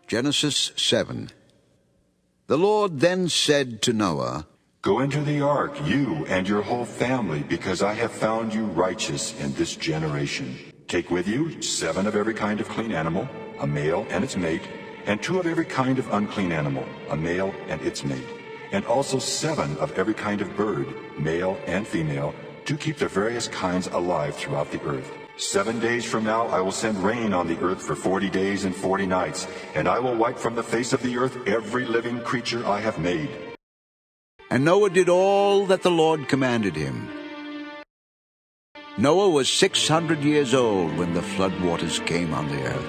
Genesis 7. The Lord then said to Noah, Go into the ark, you and your whole family, because I have found you righteous in this generation. Take with you 7 of every kind of clean animal, a male and its mate, and 2 of every kind of unclean animal, a male and its mate, and also 7 of every kind of bird, male and female, to keep the various kinds alive throughout the earth. 7 days from now I will send rain on the earth for 40 days and 40 nights, and I will wipe from the face of the earth every living creature I have made. And Noah did all that the Lord commanded him. Noah was 600 years old when the flood waters came on the earth.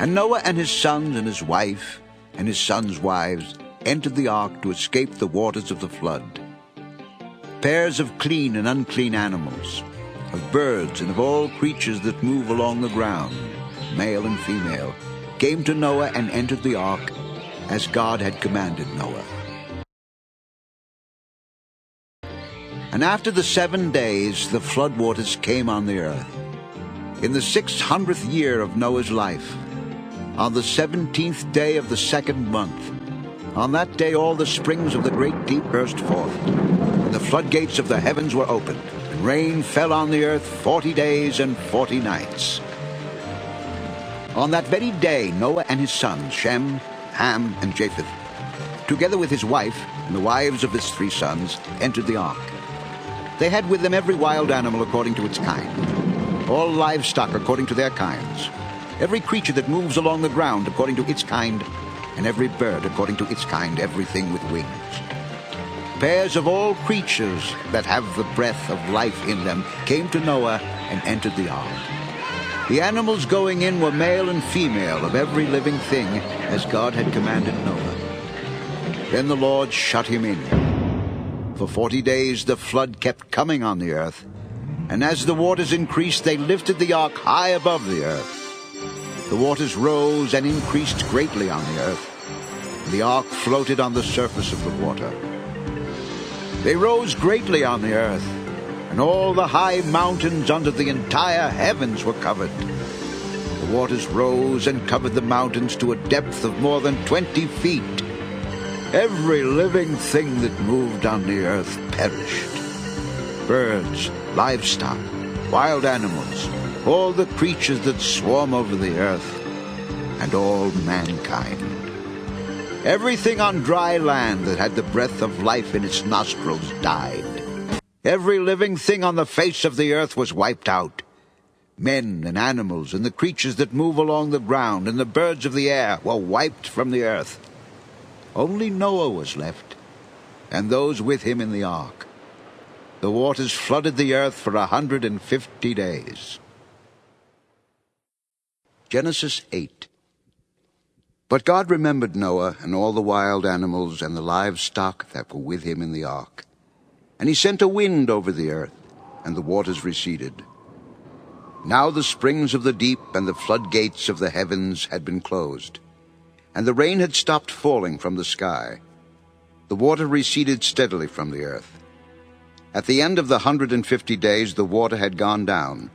And Noah and his sons and his wife and his sons' wives entered the ark to escape the waters of the flood. Pairs of clean and unclean animals, of birds and of all creatures that move along the ground, male and female, came to Noah and entered the ark, as God had commanded Noah. And after the 7 days the flood waters came on the earth. In the 600th year of Noah's life, on the 17th day of the 2nd month, on that day all the springs of the great deep burst forth, and the floodgates of the heavens were opened, and rain fell on the earth 40 days and 40 nights. On that very day Noah and his sons, Shem, Ham, and Japheth, together with his wife and the wives of his 3 sons, entered the ark. They had with them every wild animal according to its kind, all livestock according to their kinds, every creature that moves along the ground according to its kind, and every bird according to its kind, everything with wings. Pairs of all creatures that have the breath of life in them came to Noah and entered the ark. The animals going in were male and female of every living thing, as God had commanded Noah. Then the Lord shut him in. For 40 days the flood kept coming on the earth, and as the waters increased, they lifted the ark high above the earth. The waters rose and increased greatly on the earth, and the ark floated on the surface of the water. They rose greatly on the earth, and all the high mountains under the entire heavens were covered. The waters rose and covered the mountains to a depth of more than 20 feet. Every living thing that moved on the earth perished. Birds, livestock, wild animals, all the creatures that swarm over the earth, and all mankind. Everything on dry land that had the breath of life in its nostrils died. Every living thing on the face of the earth was wiped out. Men and animals and the creatures that move along the ground and the birds of the air were wiped from the earth. Only Noah was left, and those with him in the ark. The waters flooded the earth for 150 days. Genesis 8. But God remembered Noah and all the wild animals and the livestock that were with him in the ark. And he sent a wind over the earth, and the waters receded. Now the springs of the deep and the floodgates of the heavens had been closed, and the rain had stopped falling from the sky. The water receded steadily from the earth. At the end of the 150 days the water had gone down,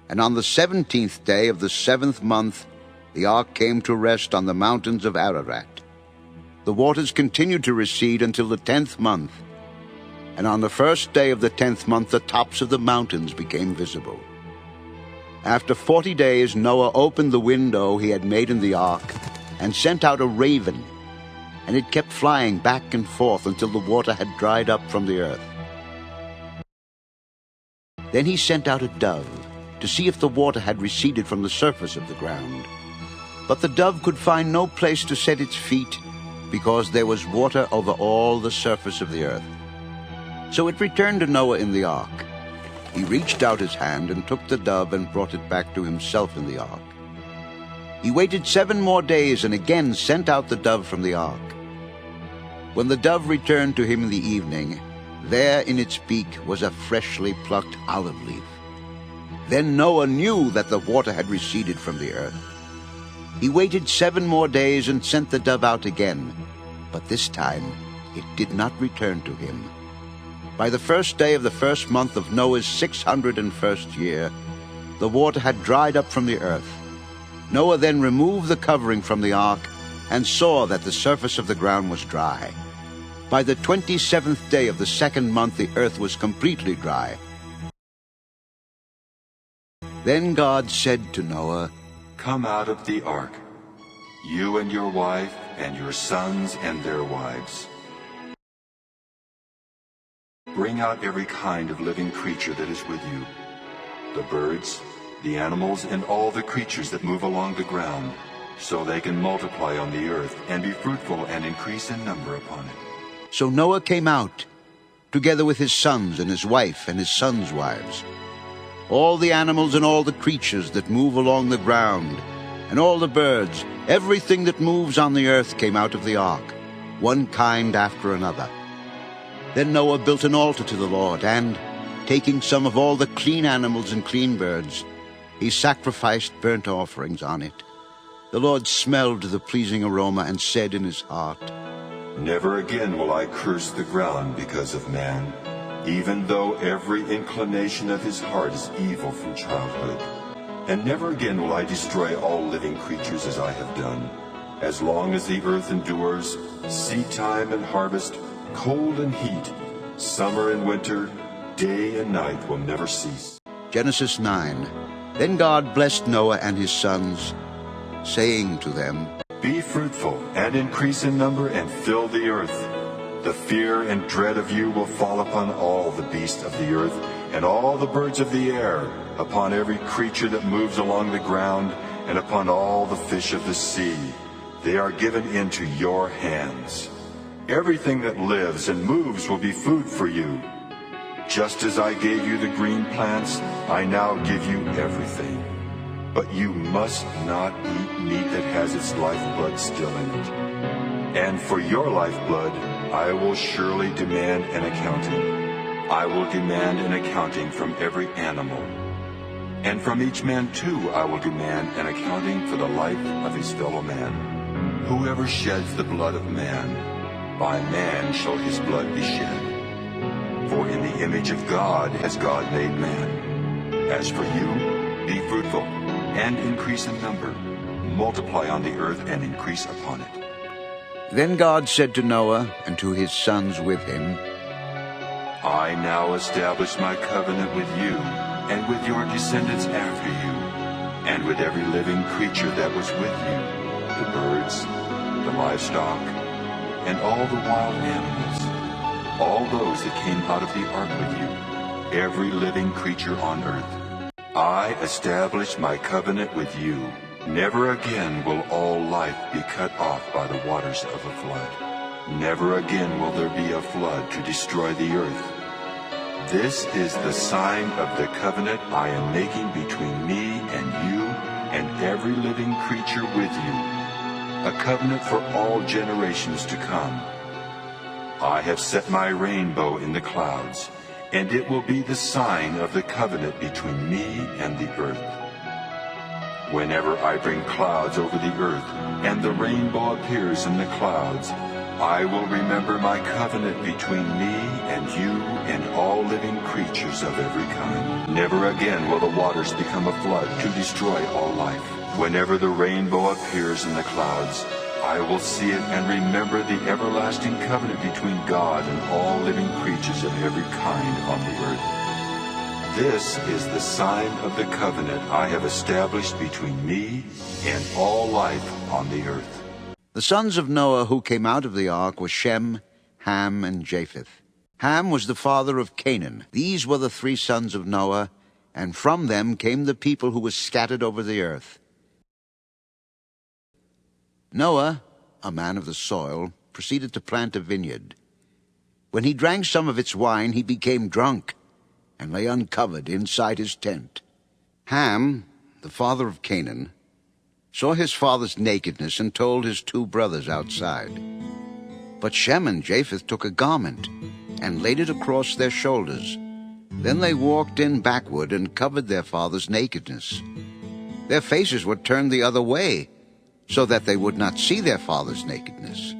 and on the 17th day of the 7th month the ark came to rest on the mountains of Ararat. The waters continued to recede until the 10th month, and on the 1st day of the 10th month the tops of the mountains became visible. After 40 days Noah opened the window he had made in the ark and sent out a raven, and it kept flying back and forth until the water had dried up from the earth. Then he sent out a dove to see if the water had receded from the surface of the ground. But the dove could find no place to set its feet, because there was water over all the surface of the earth. So it returned to Noah in the ark. He reached out his hand and took the dove and brought it back to himself in the ark. He waited 7 more days and again sent out the dove from the ark. When the dove returned to him in the evening, there in its beak was a freshly plucked olive leaf. Then Noah knew that the water had receded from the earth. He waited 7 more days and sent the dove out again, but this time it did not return to him. By the 1st day of the 1st month of Noah's 601st year, the water had dried up from the earth, Noah then removed the covering from the ark and saw that the surface of the ground was dry. By the 27th day of the second month the earth was completely dry. Then God said to Noah, "Come out of the ark, you and your wife and your sons and their wives. Bring out every kind of living creature that is with you, the birds, the animals, and all the creatures that move along the ground, so they can multiply on the earth and be fruitful and increase in number upon it." So Noah came out, together with his sons and his wife and his sons' wives. All the animals and all the creatures that move along the ground, and all the birds, everything that moves on the earth came out of the ark, one kind after another. Then Noah built an altar to the Lord, and, taking some of all the clean animals and clean birds, he sacrificed burnt offerings on it. The Lord smelled the pleasing aroma and said in his heart, "Never again will I curse the ground because of man, even though every inclination of his heart is evil from childhood. And never again will I destroy all living creatures as I have done. As long as the earth endures, seed time and harvest, cold and heat, summer and winter, day and night will never cease." Genesis 9. Then God blessed Noah and his sons, saying to them, "Be fruitful and increase in number and fill the earth. The fear and dread of you will fall upon all the beasts of the earth and all the birds of the air, upon every creature that moves along the ground, and upon all the fish of the sea. They are given into your hands. Everything that lives and moves will be food for you. Just as I gave you the green plants, I now give you everything. But you must not eat meat that has its lifeblood still in it. And for your lifeblood, I will surely demand an accounting. I will demand an accounting from every animal. And from each man too I will demand an accounting for the life of his fellow man. Whoever sheds the blood of man, by man shall his blood be shed. For in the image of God has God made man. As for you, be fruitful and increase in number. Multiply on the earth and increase upon it." Then God said to Noah and to his sons with him, "I now establish my covenant with you and with your descendants after you, and with every living creature that was with you, the birds, the livestock, and all the wild animals, all those that came out of the ark with you, every living creature on earth. I establish my covenant with you. Never again will all life be cut off by the waters of a flood. Never again will there be a flood to destroy the earth. This is the sign of the covenant I am making between me and you and every living creature with you, a covenant for all generations to come. I have set my rainbow in the clouds, and it will be the sign of the covenant between me and the earth. Whenever I bring clouds over the earth, and the rainbow appears in the clouds, I will remember my covenant between me and you and all living creatures of every kind. Never again will the waters become a flood to destroy all life. Whenever the rainbow appears in the clouds, I will see it and remember the everlasting covenant between God and all living creatures of every kind on the earth. This is the sign of the covenant I have established between me and all life on the earth." The sons of Noah who came out of the ark were Shem, Ham, and Japheth. Ham was the father of Canaan. These were the three sons of Noah, and from them came the people who were scattered over the earth. Noah, a man of the soil, proceeded to plant a vineyard. When he drank some of its wine, he became drunk and lay uncovered inside his tent. Ham, the father of Canaan, saw his father's nakedness and told his two brothers outside. But Shem and Japheth took a garment and laid it across their shoulders. Then they walked in backward and covered their father's nakedness. Their faces were turned the other way, so that they would not see their father's nakedness.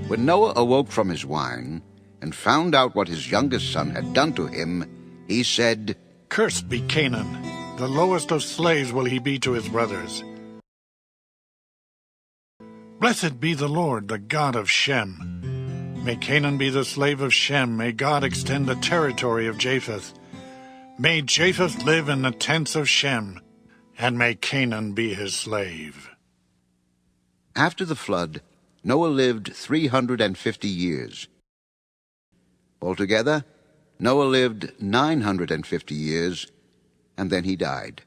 When Noah awoke from his wine and found out what his youngest son had done to him, he said, "Cursed be Canaan. The lowest of slaves will he be to his brothers. Blessed be the Lord, the God of Shem. May Canaan be the slave of Shem. May God extend the territory of Japheth. May Japheth live in the tents of Shem, and may Canaan be his slave. After the flood, Noah lived 350 years. Altogether, Noah lived 950 years, and then he died.